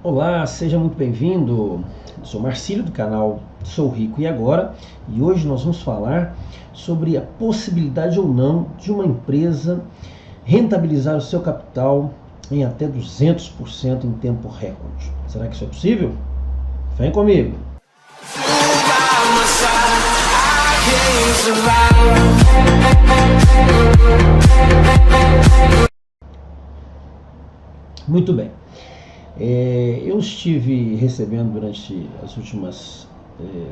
Olá, seja muito bem-vindo. Sou Marcílio do canal Sou Rico e Agora, e hoje nós vamos falar sobre a possibilidade ou não de uma empresa rentabilizar o seu capital em até 200% em tempo recorde. Será que isso é possível? Vem comigo! Muito bem. Eu estive recebendo durante as últimas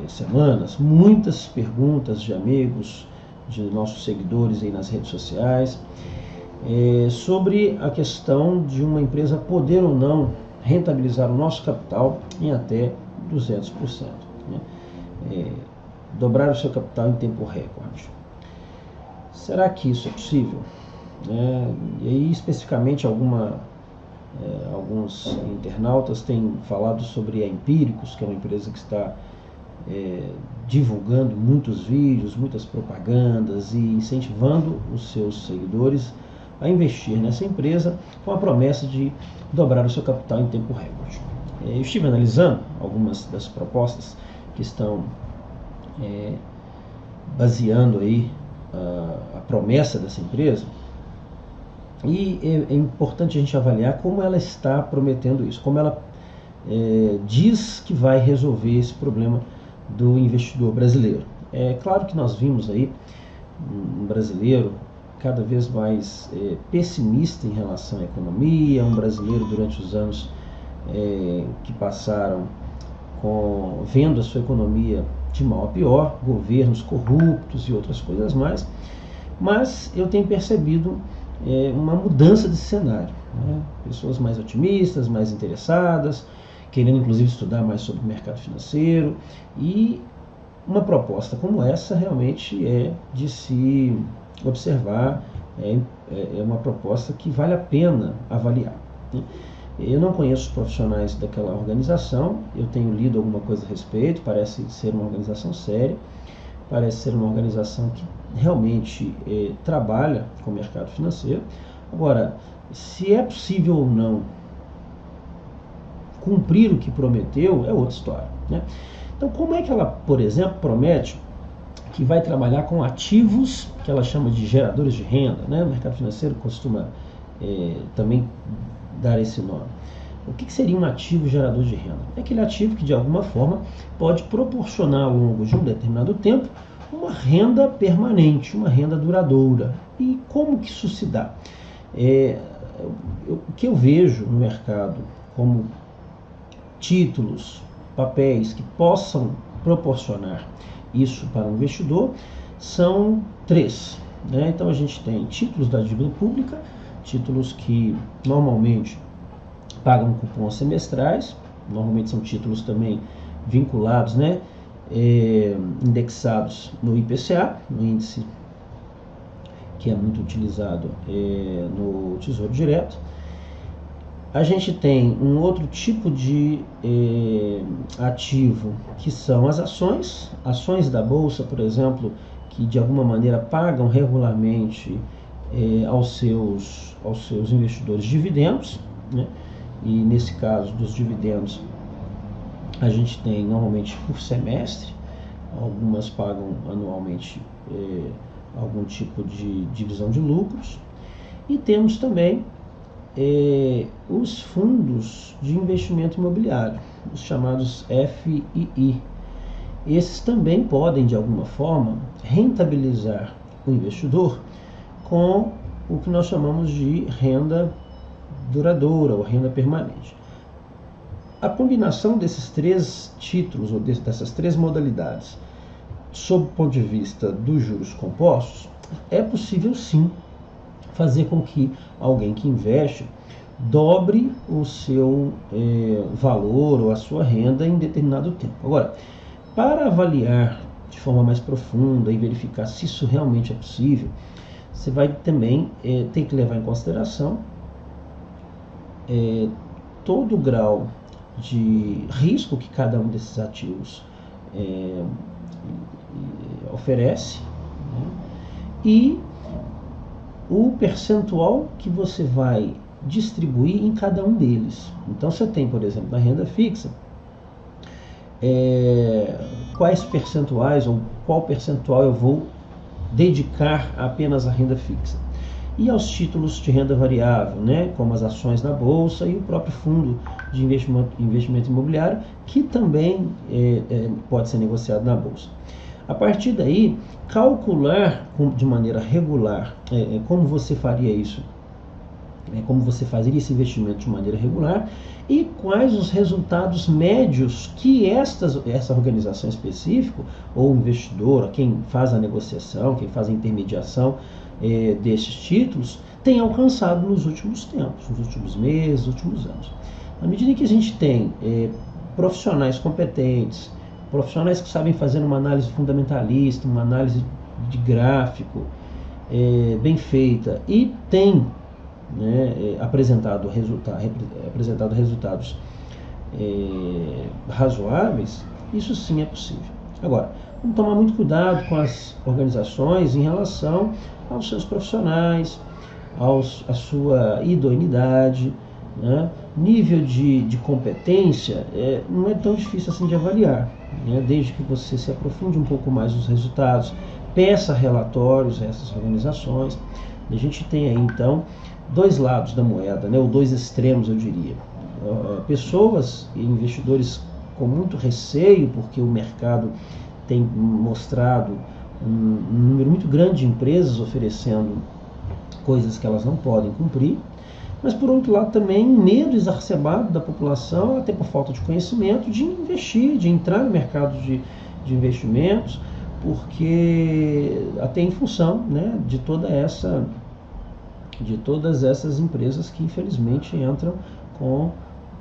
semanas muitas perguntas de amigos, de nossos seguidores aí nas redes sociais, sobre a questão de uma empresa poder ou não rentabilizar o nosso capital em até 200%, né? Dobrar o seu capital em tempo recorde. Será que isso é possível? E aí, especificamente, alguns internautas têm falado sobre a Empíricos, que é uma empresa que está divulgando muitos vídeos, muitas propagandas e incentivando os seus seguidores a investir nessa empresa com a promessa de dobrar o seu capital em tempo recorde. Eu estive analisando algumas das propostas que estão baseando aí a promessa dessa empresa. E é importante a gente avaliar como ela está prometendo isso, como ela diz que vai resolver esse problema do investidor brasileiro. É claro que nós vimos aí um brasileiro cada vez mais pessimista em relação à economia, um brasileiro durante os anos que passaram vendo a sua economia de mal a pior, governos corruptos e outras coisas mais, mas eu tenho percebido uma mudança de cenário, né? Pessoas mais otimistas, mais interessadas, querendo inclusive estudar mais sobre o mercado financeiro, e uma proposta como essa realmente é de se observar, é uma proposta que vale a pena avaliar, né? Eu não conheço os profissionais daquela organização, eu tenho lido alguma coisa a respeito, parece ser uma organização séria, parece ser uma organização que realmente trabalha com o mercado financeiro. Agora, se é possível ou não cumprir o que prometeu, é outra história, né? Então, como é que ela, por exemplo, promete que vai trabalhar com ativos que ela chama de geradores de renda, né? O mercado financeiro costuma também dar esse nome. O que seria um ativo gerador de renda? É aquele ativo que de alguma forma pode proporcionar ao longo de um determinado tempo uma renda permanente, uma renda duradoura. E como que isso se dá? O que eu vejo no mercado como títulos, papéis que possam proporcionar isso para o investidor são três, né? Então a gente tem títulos da dívida pública, títulos que normalmente pagam cupons semestrais, normalmente são títulos também vinculados, né, indexados no IPCA, no índice que é muito utilizado no Tesouro Direto. A gente tem um outro tipo de ativo que são as ações da Bolsa, por exemplo, que de alguma maneira pagam regularmente aos seus investidores dividendos, né? E nesse caso dos dividendos a gente tem normalmente por semestre, algumas pagam anualmente algum tipo de divisão de lucros, e temos também os fundos de investimento imobiliário, os chamados FII. Esses também podem de alguma forma rentabilizar o investidor com o que nós chamamos de renda duradoura ou renda permanente. A combinação desses três títulos ou dessas três modalidades, sob o ponto de vista dos juros compostos, é possível sim fazer com que alguém que investe dobre o seu valor ou a sua renda em determinado tempo. Agora, para avaliar de forma mais profunda e verificar se isso realmente é possível, você vai também ter que levar em consideração todo o grau de risco que cada um desses ativos oferece, né? E o percentual que você vai distribuir em cada um deles. Então você tem, por exemplo, na renda fixa, quais percentuais ou qual percentual eu vou dedicar apenas à renda fixa. E aos títulos de renda variável, né, como as ações da bolsa e o próprio fundo de investimento imobiliário, que também pode ser negociado na bolsa. A partir daí, calcular de maneira regular como você faria isso, como você fazeria esse investimento de maneira regular e quais os resultados médios que essa organização específica, ou investidor, quem faz a negociação, quem faz a intermediação desses títulos, tem alcançado nos últimos tempos, nos últimos meses, nos últimos anos. À medida que a gente tem profissionais competentes, profissionais que sabem fazer uma análise fundamentalista, uma análise de gráfico bem feita e tem apresentado resultados razoáveis, isso sim é possível. Agora, vamos tomar muito cuidado com as organizações em relação aos seus profissionais, a sua idoneidade, né? Nível de competência não é tão difícil assim de avaliar, né? Desde que você se aprofunde um pouco mais nos resultados, peça relatórios a essas organizações. A gente tem aí então dois lados da moeda, né? Ou dois extremos, eu diria. Pessoas e investidores com muito receio, porque o mercado tem mostrado um número muito grande de empresas oferecendo coisas que elas não podem cumprir, mas por outro lado também medo exacerbado da população, até por falta de conhecimento, de investir, de entrar no mercado de investimentos, porque até em função, né, de todas essas empresas que infelizmente entram com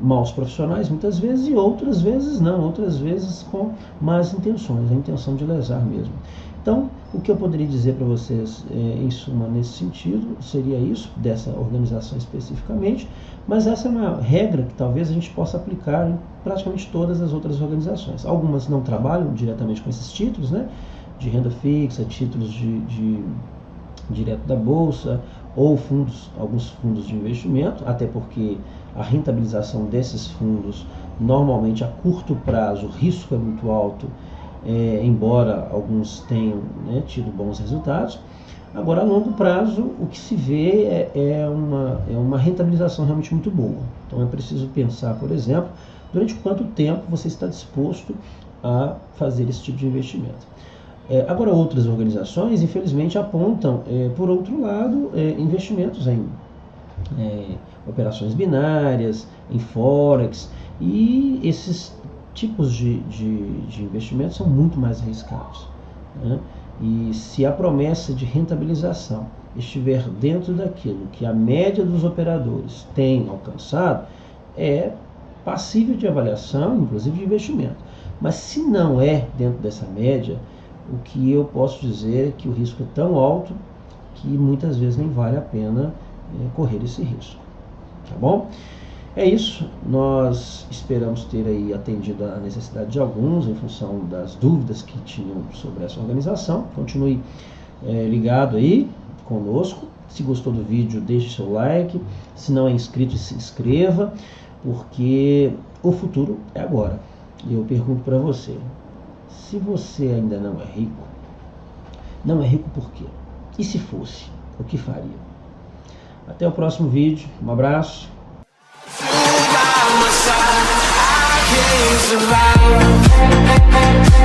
maus profissionais muitas vezes, e outras vezes não, outras vezes com más intenções, a intenção de lesar mesmo. Então, o que eu poderia dizer para vocês, em suma, nesse sentido, seria isso, dessa organização especificamente, mas essa é uma regra que talvez a gente possa aplicar em praticamente todas as outras organizações. Algumas não trabalham diretamente com esses títulos, né, de renda fixa, títulos direto da bolsa, ou alguns fundos de investimento, até porque a rentabilização desses fundos, normalmente a curto prazo, o risco é muito alto, embora alguns tenham, né, tido bons resultados. Agora, a longo prazo, o que se vê é uma rentabilização realmente muito boa. Então é preciso pensar, por exemplo, durante quanto tempo você está disposto a fazer esse tipo de investimento. Agora, outras organizações, infelizmente, apontam, por outro lado, investimentos em operações binárias, em Forex, e esses tipos de investimentos são muito mais arriscados, né? E se a promessa de rentabilização estiver dentro daquilo que a média dos operadores tem alcançado, é passível de avaliação, inclusive de investimento. Mas se não é dentro dessa média, o que eu posso dizer é que o risco é tão alto que muitas vezes nem vale a pena correr esse risco. Tá bom? É isso, nós esperamos ter aí atendido a necessidade de alguns em função das dúvidas que tinham sobre essa organização. Continue ligado aí conosco. Se gostou do vídeo, deixe seu like. Se não é inscrito, se inscreva, porque o futuro é agora. E eu pergunto para você, se você ainda não é rico por quê? E se fosse, o que faria? Até o próximo vídeo, um abraço. By my side, I can't survive.